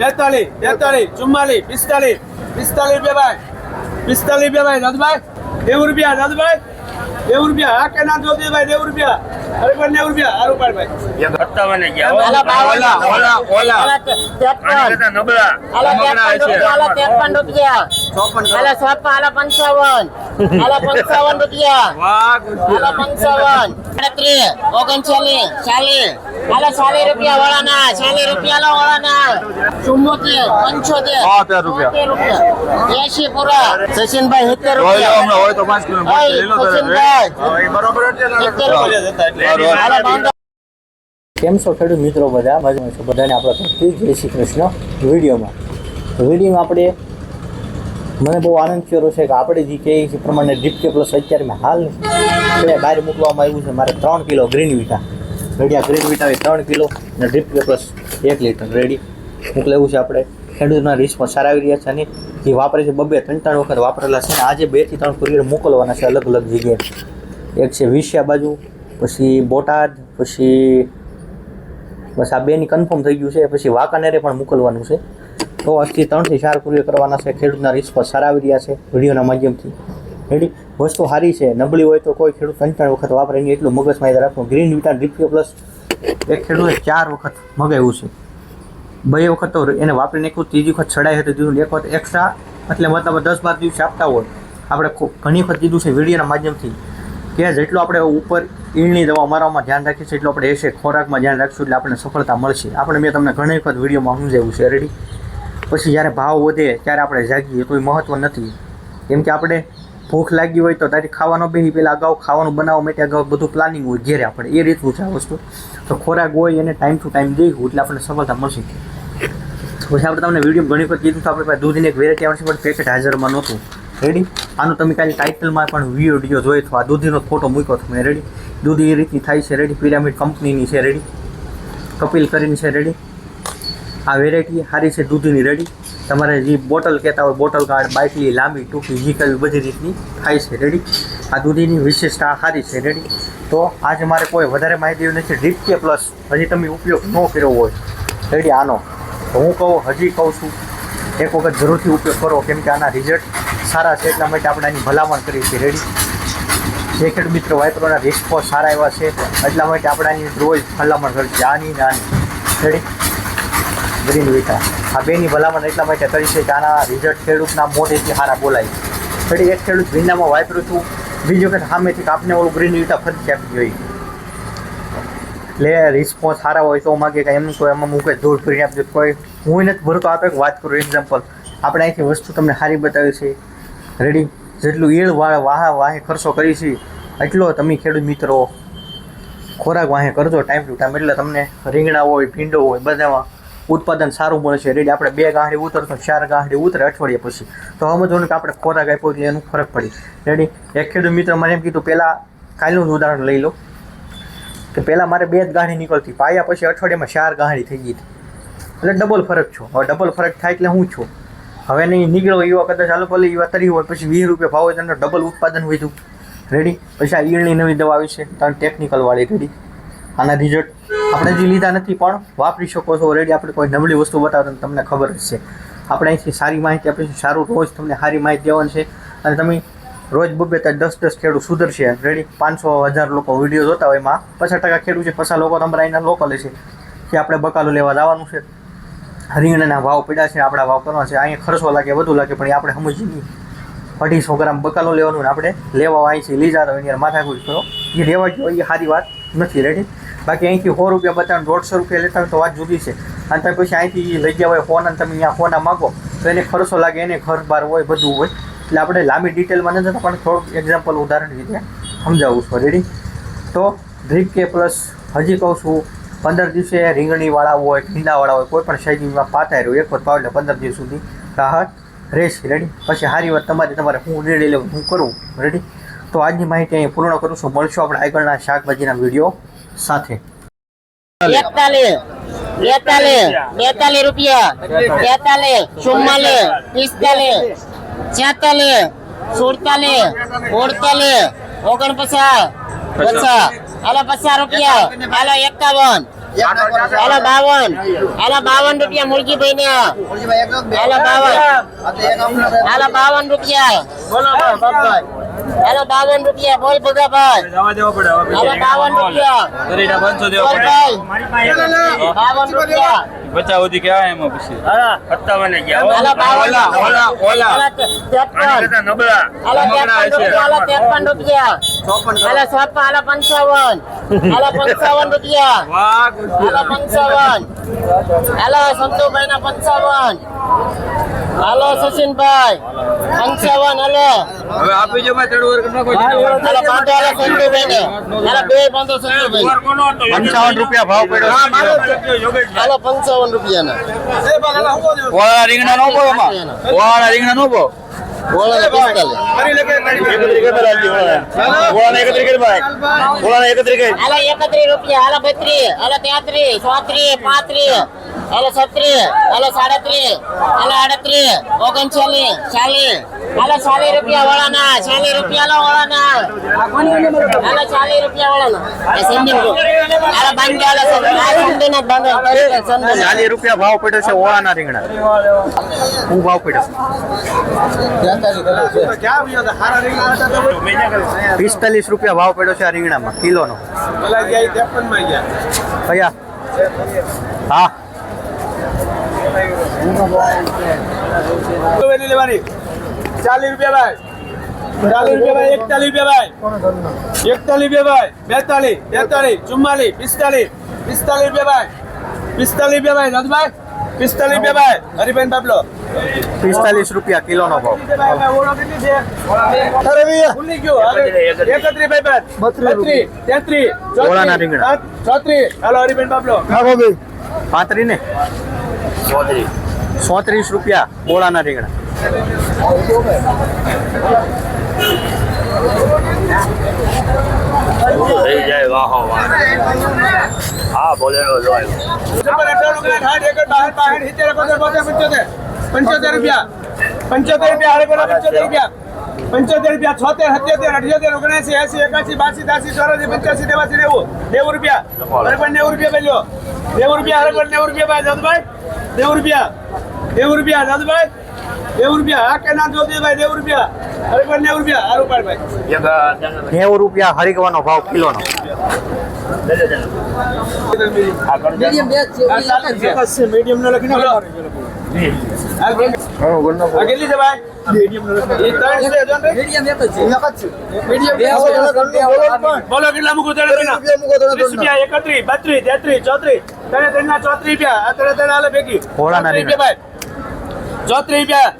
42 43 44 45 45 રૂપિયા ભાઈ 45 રૂપિયા ભાઈ દાદુભાઈ 90 રૂપિયા દાદુભાઈ 90 રૂપિયા આ કે ના જોતી ભાઈ 90 રૂપિયા અરે પણ 90 રૂપિયા આ રૂપિયા ભાઈ 57 ગયા ઓલા નબળા આલા 53 રૂપિયા 55 રૂપિયા વાહ આલા 55 39 40 40 રૂપિયા વાળાના 40 રૂપિયા વાળાના 74 રૂપિયા 80 પૂરા સચિનભાઈ 70 રૂપિયા હોય તો 5 કિલો લઈ લો બરોબર કેમ છો ખેડૂત મિત્રો બધા મજામાં છો બધાને આપણા તરફથી જય શ્રી કૃષ્ણ વિડીયોમાં આપણે મને બહુ આનંદ થયો છે કે આપણે જે કહીએ છીએ પ્રમાણે ડ્રીપ કે પ્લસ અત્યારે મેં હાલ બહાર મૂકવામાં આવ્યું છે મારે 3 kilo green Vita ready green Vita 3 kilo અને ડ્રીપ કે પ્લસ 1 લીટર રેડી મોકલાવ્યું છે આપણે ખેડૂતના રિસ્પોન્સ સારા આવી રહ્યા છે અને જે વાપરે છે 2-3 વખત વાપરેલા છે ને આજે 2 થી 3 કુરિયર મોકલવાના છે અલગ અલગ જગ્યાએ એક છે વિશિયા બાજુ પછી બોટાદ પછી બસ આ બેની કન્ફર્મ થઈ ગયું છે પછી વાંકાનેરે પણ મોકલવાનું છે તો આજથી 3 થી 4 કુરિયર કરવાના છે ખેડૂતના રિસ્પોન્સ સારા આવી રહ્યા છે વિડીયોના માધ્યમથી રેડી વસ્તુ સારી છે નબળી હોય તો કોઈ ખેડૂત 3 વખત વાપરે નહીં એટલું મગજમાં રાખવું ગ્રીન વિટા ડ્રીપ પ્લસ એક ખેડૂતે 4 વખત મગાવ્યું છે 2 વખત તો એને વાપરીને એક ત્રીજી વખત ચડાઈ હતી દીધું એક વખત એક્સ્ટ્રા એટલે મતલબ 10-12 દિવસે આપતા હોય આપણે ઘણી વખત દીધું છે વિડીયોના માધ્યમથી કે જેટલું આપણે ઉપર ઈળની દવા મારવામાં ધ્યાન રાખીએ છીએ એટલું આપણે એસે ખોરાકમાં ધ્યાન રાખીશું એટલે આપણને સફળતા મળશે મેં તમને ઘણી વખત વિડીયોમાં સમજાવ્યું છે રેડી પછી જ્યારે ભાવ વધે ત્યારે આપણે જાગીએ કોઈ મહત્ત્વ નથી કેમ કે આપણે ભૂખ લાગી હોય તો તારી ખાવાનો બેસી પહેલાં અગાઉ ખાવાનું બનાવવા માટે અગાઉ બધું પ્લાનિંગ હોય ઘેરે આપણે એ રીતનું છે આ વસ્તુ તો ખોરાક હોય એને ટાઈમ ટુ ટાઈમ દઈશું એટલે આપણને સફળતા મળશે પછી આપણે તમને વિડીયો ઘણી વખત કીધું તો આપણે પાસે દૂધની એક વેરાયટી આવશે પણ પેકેટ હાજરમાં નહોતું રેડી આનું તમે કાલે ટાઇટલમાં પણ વિડીયો જોયો તો આ દૂધીનો ફોટો મૂક્યો હતો મેં રેડી દૂધ એ રીતની થાય છે રેડી પિરામિડ કંપનીની છે રેડી કપિલ કરીને છે રેડી આ વેરાયટી સારી છે દૂધની રેડી તમારે જે બોટલ કહેતા હોય બોટલ કાર્ડ બાટલી લાંબી ટૂંકી જે કઈ બધી રીતની થાય છે રેડી આ દૂધીની વિશેષતા સારી છે રેડી તો આજે મારે કોઈ વધારે માહિતી નથી ડ્રીપ કે પ્લસ હજી તમે ઉપયોગ ન કર્યો હોય રેડી આનો તો હું હજી કહું છું એક વખત જરૂરથી ઉપયોગ કરો કેમ કે આના રિઝલ્ટ સારા છે એટલા માટે આપણે આની ભલામણ કરીએ છીએ રેડી જે ખેડૂત મિત્રો વાપરવાના રિસ્પોન્સ સારા એવા છે એટલા માટે આપણે આની રોજ ભલામણ કરીએ છીએ આની રેડી ગ્રીન વિટા આ બેની ભલામણ એટલા માટે કરી છે કે આના રિઝલ્ટ ખેડૂતના મોઢેથી સારા બોલાય રેડી એક ખેડૂત ભીંડામાં વાપરું છું બીજી વખત સામેથી આપને ઓલું ગ્રીન વિટા ફરીથી આપી જોઈએ એટલે રિસ્પોન્સ સારા હોય તો માગે કે એમનું કોઈ એમાં હું કંઈ દૂર કરી આપજો કોઈ હું નથી ભરતો આપણે વાત કરું એક્ઝામ્પલ આપણે અહીંથી વસ્તુ તમને સારી બતાવી છે રેડી જેટલું ઈળ વાહે ખર્ચો કરી છે એટલો તમે ખેડૂત મિત્રો ખોરાક વાહે કરજો ટાઈમ ટુ ટાઈમ એટલે તમને રીંગણા હોય ભીંડો હોય બધામાં ઉત્પાદન સારું મળશે રેડી આપણે 2 ગાંઠી ઉતરતો 4 ગાંઠી ઉતરે અઠવાડિયા પછી તો સમજવાનું કે આપણે ખોરાક આપ્યો એટલે એનું ફરક પડી રેડી એક ખેડૂત મિત્ર મને એમ કીધું પહેલાં કાલનું જ ઉદાહરણ લઈ લો કે પહેલાં મારે 2 જ ગાંઠી નીકળતી પાયા પછી અઠવાડિયામાં 4 ગાંઠી થઈ ગઈ એટલે ડબલ ફરક છો હવે ડબલ ફરક થાય એટલે હું છું હવે નહીં નીકળો એવા કદાચ ચાલુ કરી એવા તરી હોય પછી 20 રૂપિયા ભાવ હોય તો ડબલ ઉત્પાદન વધ્યું રેડી પછી આ ઈળની નવી દવા આવી છે ત્રણ ટેકનિકલવાળી રેડી આના રિઝલ્ટ આપણે જે લીધા નથી પણ વાપરી શકો છો રેડી આપણે કોઈ નબળી વસ્તુ બતાવો તમને ખબર જ છે આપણે અહીંથી સારી માહિતી આપીશું સારું રોજ તમને સારી માહિતી દેવાની છે અને તમે રોજ 10 ખેડૂત સુધરશે રેડી 500-1000 લોકો વિડીયો જોતા હોય એમાં 50% ખેડૂત છે 50 લોકો તમારા અહીંના લોકલ છે કે આપણે બકાલું લેવા જવાનું છે રીંગણાના ભાવ પડ્યા છે આપણા ભાવ કરવાના છે અહીંયા ખર્ચો લાગે વધુ લાગે પણ આપણે સમજી નહીં 250 ગ્રામ બકાલું લેવાનું ને આપણે લેવા અહીંથી લીધા તો એની માથાકૂટ કરો એ લેવા ગયો એ સારી વાત નથી રેડી બાકી અહીંથી 100 રૂપિયા બતાવે 150 રૂપિયા લેતા હોય તો વાત જુદી છે અને તમે પછી અહીંથી લઈ ગયા હોય ફોન અને તમે અહીંયા ફોના માગો તો એને ખર્ચો લાગે એને ઘર બાર હોય બધું હોય એટલે આપણે લાંબી ડિટેલમાં નથી જતા પણ થોડુંક એક્ઝામ્પલ ઉદાહરણ રીતે સમજાવું છું રેડી તો ડ્રીપ કે પ્લસ હજી કહું છું 15 દિવસે રીંગણીવાળા હોય ભીંડાવાળા હોય કોઈ પણ સાઈઝમાં પાતા રહ્યો એક વખત પાવ એટલે 15 દિવસ સુધી રાહત રહેશે રેડી પછી સારી વાત તમારે હું રેડી લેવું હું કરું રેડી તો આજની માહિતી અહીં પૂર્ણ કરું છું મળશું આપણે આગળના શાકભાજીના વિડીયો સાથે 42 રૂપિયા 43 44 45 46 47 48 49 50 50 50 રૂપિયા હાલો 51 હાલો 52, હાલો 52 રૂપિયા મુરજીભાઈ ને, હાલો 52, હાલો 52 રૂપિયા, હાલો 52 રૂપિયા, બોલ ભગાભાઈ, હાલો 52 રૂપિયા, બોલ ભાઈ, 52 રૂપિયા, બચ્ચા સુધી કેવા એમાં પછી હાલો 52, ઓલા 53, નબળા હાલો 53 રૂપિયા, હાલો 53, હાલો 55, હાલો 55 રૂપિયા, હાલો 55, હાલો સંતુભાઈ ના 55, હાલો સચિનભાઈ 55, હાલો હવે આપી જો ભાઈ ચડવર નાખો હાલો 5, હાલો સંતુભાઈ ને, હાલો 2 5 સંતુભાઈ, 55 રૂપિયા ભાવ પડ્યો હાલો 55 રૂપિયા ના, ઓળા રીંગણા નો બો એમાં ઓળા રીંગણા નો બો બોલો 45, હાલો 31 રૂપિયા, હાલો 32, હાલો 33, 34, 35, હાલો 36, હાલો 37, હાલો 38, 39, 40, હાલો 40 રૂપિયા વાળાના, 40 રૂપિયા લો વાળાના, હાલો 40 રૂપિયા વાળાના, એ સંદીપ કો હાલો બાંધ હાલો સંદીપ બાંધ 40 રૂપિયા ભાવ પડ્યો છે ઓળાના રીંગણા. શું ભાવ પડ્યો? 45 રૂપિયા ભાવ પડ્યો છે આ રીંગણામાં કિલોનો. કયા? હા લેવાની 40 રૂપિયા ભાઈ, 40 રૂપિયા ભાઈ, 41 રૂપિયા ભાઈ, 41 રૂપિયા ભાઈ, 42, 43, 44 રૂપિયા ભાઈ, 45 રૂપિયા ભાઈ, 45 રૂપિયા ભાઈ, હરિભાઈ બાબલો 45 રૂપિયા કિલોનો ભાવ. ભૂલી ગયો 31 ભાઈ, 32, 33, ઓળાના રીંગણા. 34, હાલો હરિભાઈ બાબલો 35 ને 34 રૂપિયા ઓળાના રીંગણા. હા બોલેરો જોય 75 રૂપિયા, 75 રૂપિયા, 75 રૂપિયા, 76, 77, 78, 79, 80, 81, 82, 83, 84, 85, 90 રૂપિયા, 90 રૂપિયા પહેલો 90 રૂપિયા, 90 રૂપિયા ભાઈ દાદુભાઈ, 90 રૂપિયા, 90 રૂપિયા દાદુભાઈ, 90 રૂપિયા, હા કે ના જોતી ભાઈ, 90 રૂપિયા, 90 રૂપિયા, હારું પાડ ભાઈ, 90 રૂપિયા હરિગવાનો ભાવ કિલોનો. મીડિયમ નો લખીને કેટલી છે ભાઈ? બોલો કેટલા મૂકું? 30 રૂપિયા, 31, 32, 33, 34, 34 રૂપિયા, અત્યારે હાલે ભેગી ઓળાના ભાઈ 34 રૂપિયા,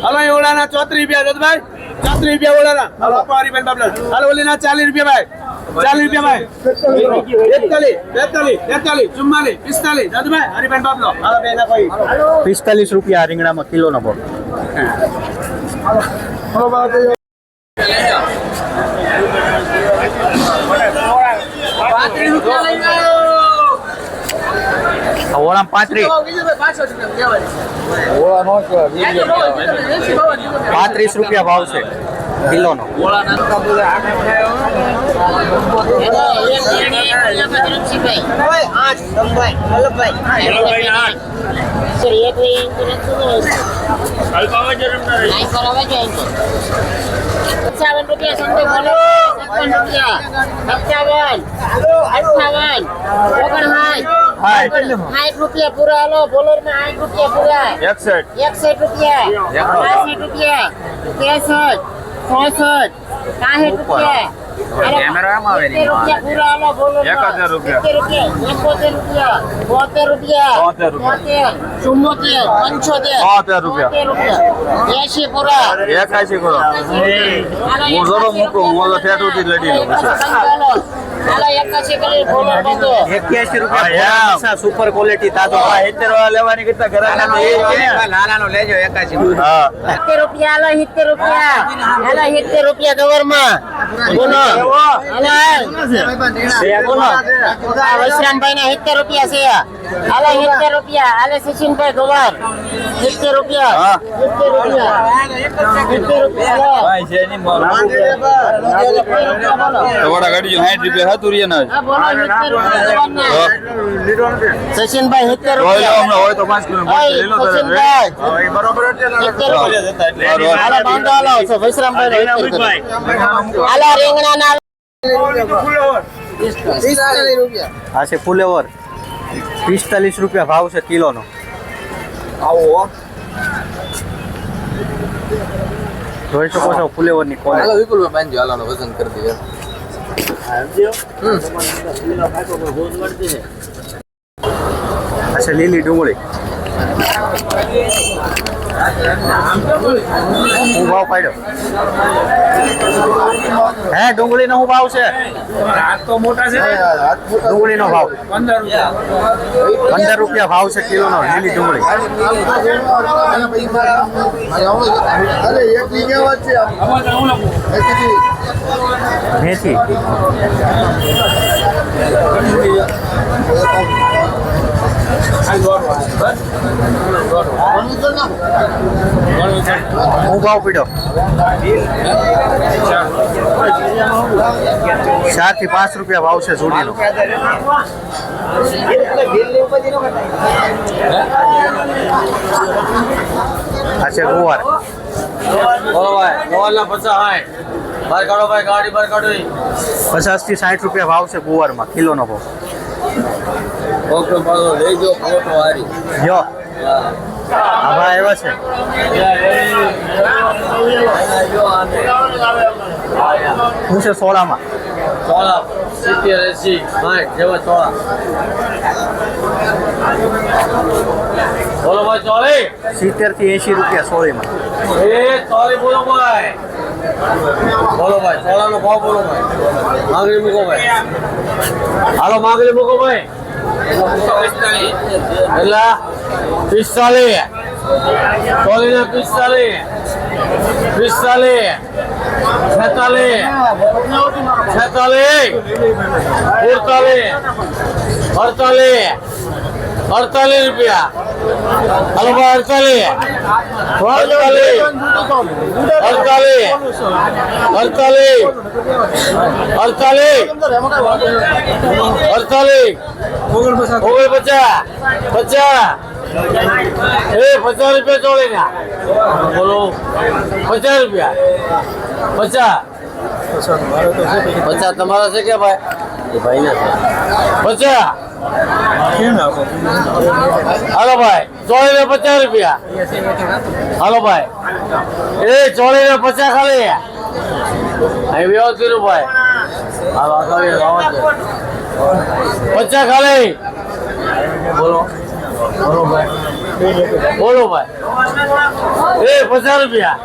હાલો ઓળાના 34 રૂપિયા દત્તભાઈ, 34 રૂપિયા ઓળાના, હાલો હરિભાઈ બાબલા, હાલો ઓલીના 40 રૂપિયા ભાઈ, 40 રૂપિયા ભાઈ, 41, 42, 43, 44, 45, દત્તભાઈ હરિભાઈ બાબલો, હાલો બે ના ભાઈ 45 રૂપિયા રીંગણામાં કિલોનો ભાવ. ઓળામાં 35 રૂપિયા ભાવ છે કિલોનો. રૂપિયા પૂરા હાલો બોલર માં 60 રૂપિયા પૂરા 61 રૂપિયા 62 રૂપિયા 63 64 60 રૂપિયા કેમેરામાં આવે ને રૂપિયા પૂરા હાલો બોલર 71 રૂપિયા 71 રૂપિયા 72 રૂપિયા 73 રૂપિયા 74 રૂપિયા 80 પૂરા 81 કરો હું જોરો મૂકું હું તો ઠેઠ ઉઠી લડી લઉં હાલો 81 કરી બોલર બંધો 81 રૂપિયા સુપર ક્વોલિટી તાજો. 70 વાળા લેવાની કરતા ઘરાના નાનાનો લેજો 81. હા 70 રૂપિયા હાલો 70 રૂપિયા હાલો 70 રૂપિયા કવર માં બોલો વૈશ્રામભાઈ ના 70 રૂપિયા છે હાલો 70 રૂપિયા હાલે સચિનભાઈ ગવાર 70 રૂપિયા 70 રૂપિયા ભાઈ છે ની તમારા ગાડી જો 60 રૂપિયા તુરિયા ના આ બોલો 70 રૂપિયા જુવારના. સચિનભાઈ 70 હોય રૂપિયા. હમણાં હોય તો 5 કિલો ઓય, સચિનભાઈ. બરોબર 70 રૂપિયા. હાલો બાંધો હાલો વૈશ્રામભાઈ નો 70 રૂપિયા. હાલો રીંગણાના આ છે ફુલેવર 45 રૂપિયા ભાવ છે કિલોનો. જોઈ શકો છો ફુલેવરની ક્વોલિટી. આ છે લીલી ડુંગળી. હું ભાવ પાડ્યો હે ડુંગળીનો શું ભાવ છે? ડુંગળીનો ભાવ 15 રૂપિયા ભાવ છે કિલોનો લીલી ડુંગળી. મેથી હું ભાવ પીડ્યો 4 થી 5 રૂપિયા ભાવ છે જોડીનો. આ છે ગુવાર 50 થી 60 રૂપિયા ભાવ છે ગુવારમાં કિલોનો ભાવ. જો આવા આવ્યા છે શું છે સોળામાં? બોલો ભાઈ ચોલી 70 થી 80 રૂપિયા સોળીમાં. ચોલી બોલો ભાઈ ચોલાનો ભાવ બોલો ભાઈ માંગણી મૂકો ભાઈ હાલો માંગણી મૂકો ભાઈ એટલા 45 ચોલી ને 45 46 46 48 રૂપિયા હાલો ભાઈ 50 રૂપિયા ચોળી ના બોલો 50 રૂપિયા 50 તમારા છે કે ભાઈ ભાઈ ના 50 હાલો ભાઈ ચોળી ને 50 રૂપિયા હાલો ભાઈ ચોળી ને 50 ખાલી અહીં વ્યવસ્થિત ભાઈ 50 ખાલી બોલો ભાઈ 50 રૂપિયા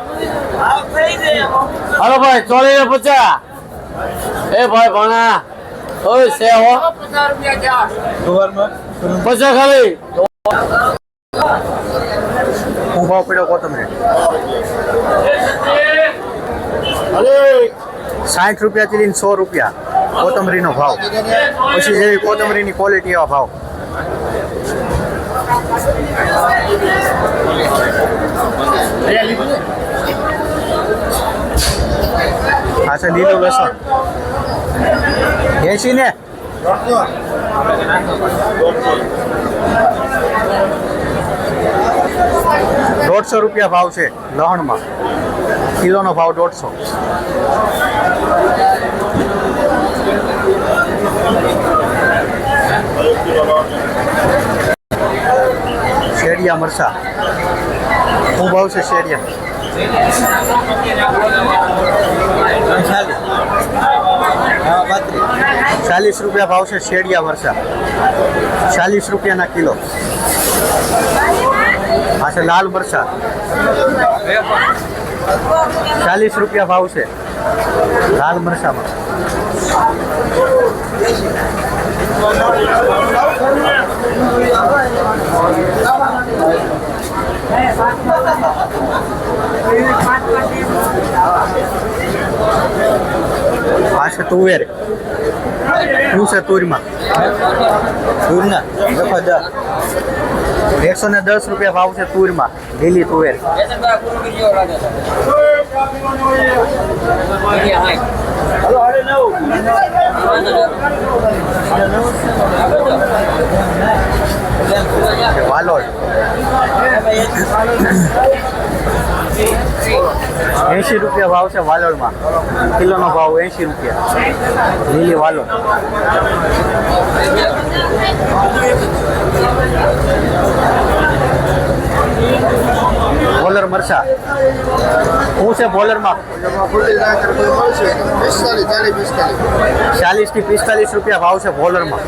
હાલો ભાઈ ચોળી ને 50 ભાઈ ભણા ઓય સે હો 50 ખાલી હું ભાવ પીડ્યો કોથમરી 60 રૂપિયાથી લઈને 100 રૂપિયા કોથમરીનો ભાવ. પછી જેવી કોથમરીની ક્વોલિટી એવા ભાવ. આ છે લીલું લસણ 80 ને 150 રૂપિયા ભાવ છે લહણમાં કિલોનો ભાવ 150. શેડિયા મરસા શું ભાવ છે શેડિયા? 40 રૂપિયા ભાવ છે શેડિયા મરસા 40 રૂપિયાના કિલો. આ છે લાલ મરચા 40 રૂપિયા ભાવ છે લાલ મરચામાં. આ છે તુવેર શું છે તુરમાં? તુરના 110 રૂપિયા ભાવ છે તુરમાં લીલી તુવેર. વાલોડ 80 રૂપિયા ભાવ છે વાલોડમાં. કિલોનો ભાવ 80 રૂપિયા. લીલી વાલોડ. બોલર મરચા શું છે બોલરમાં? 40 થી 45 રૂપિયા ભાવ છે બોલરમાં.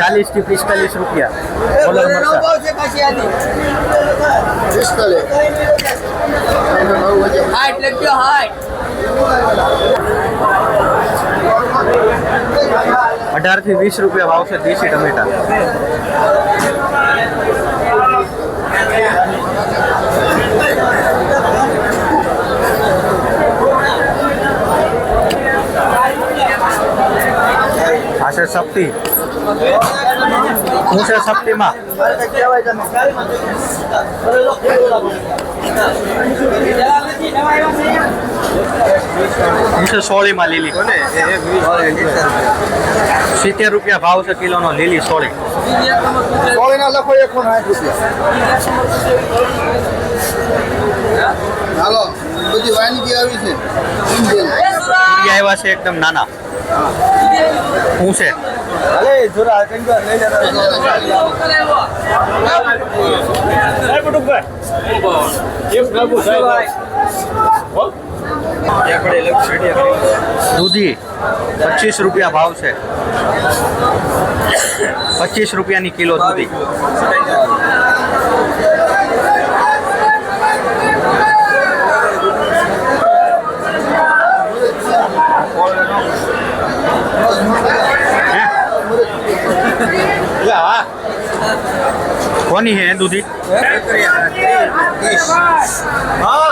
40 થી 45 રૂપિયા બોલર મરચા. 18 થી 20 રૂપિયા ભાવ છે દેશી ટમેટા. આ છે સપ્તી. શું છે સપ્તીમાં? સોળીમાં લીલી 70 રૂપિયા ભાવ છે કિલોનો લીલી સોળી. સોળીના લખો 160 રૂપિયા. હાલો બધી વાનગી આવી છે. આવ્યા છે એકદમ નાના. શું છે? દૂધી 25 રૂપિયા ભાવ છે. 25 રૂપિયાની કિલો દૂધી. કોની હે દૂધી?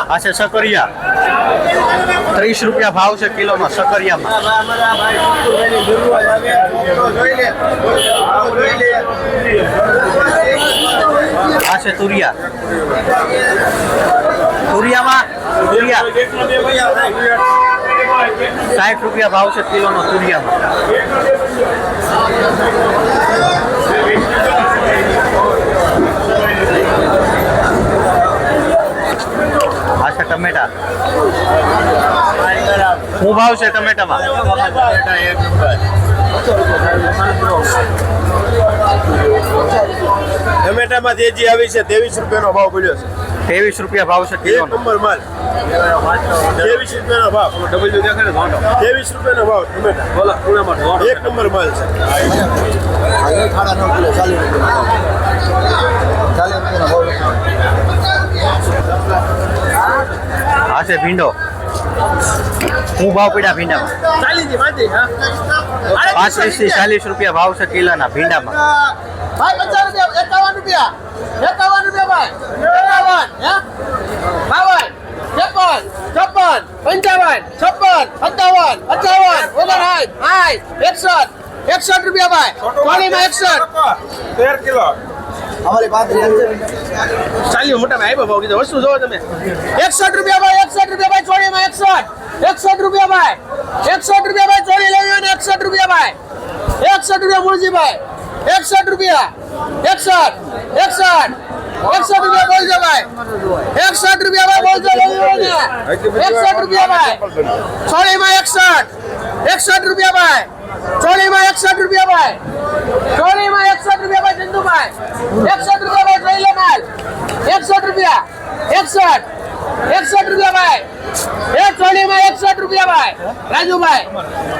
આ છે સકરિયા. 30 રૂપિયા ભાવ છે કિલોનો સકરિયામાં. આ છે તુરિયા. તુરિયામાં 60 રૂપિયા ભાવ છે કિલોનો તુરિયામાં. આ છે ટમેટા. શું ભાવ છે ટમેટામાં? ટમેટામાં તેજી આવી છે. 23 રૂપિયાનો ભાવ બોલ્યો છે. 23 રૂપિયા ભાવ છે કિલો. નંબર માલ 23 રૂપિયાનો ભાવ. 23 રૂપિયાનો ભાવ ટમેટા. એક નંબર માલ છે. આ છે ભીંડો. શું ભાવ પડ્યા ભીંડામાં? 35 થી 40 રૂપિયા ભાવ છે કિલોના ભીંડામાં. ભાઈ 50 રૂપિયા 51 રૂપિયા 51 રૂપિયા ભાઈ 51 રૂપિયા 13 કિલો. અમારી પાસે ચાલ્યો મોટા ભાઈ ભાવ કીધો. વસ્તુ જોવો તમે. 61 રૂપિયા ભાઈ 61 રૂપિયા ભાઈ ચોરી લેવી અને 61 રૂપિયા ભાઈ 61 રૂપિયા મુરજીભાઈ 61 રૂપિયા 61 રૂપિયા બોલજો ભાઈ 61 રૂપિયા ભાઈ બોલજો લેવી હોય ને 61 રૂપિયા ભાઈ ચોરીમાં 61 રૂપિયા ભાઈ ચોરીમાં 61 રૂપિયા ભાઈ ચોરીમાં 61 રૂપિયા ભાઈ ચંદુભાઈ 61 રૂપિયા ભાઈ જોઈ લે માલ 61 રૂપિયા 61 રૂપિયા ભાઈ એ ચોરીમાં 61 રૂપિયા ભાઈ રાજુભાઈ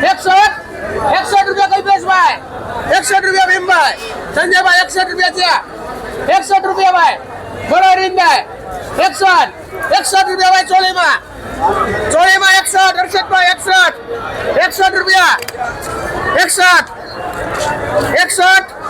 61 રૂપિયા કલ્પેશભાઈ 61 રૂપિયા ભીમભાઈ સંજયભાઈ 61 રૂપિયા છે 61 રૂપિયા ભાઈ ગોરારીનભાઈ 61 રૂપિયા ભાઈ ચોરીમાં 61 હર્ષદભાઈ 61 રૂપિયા 61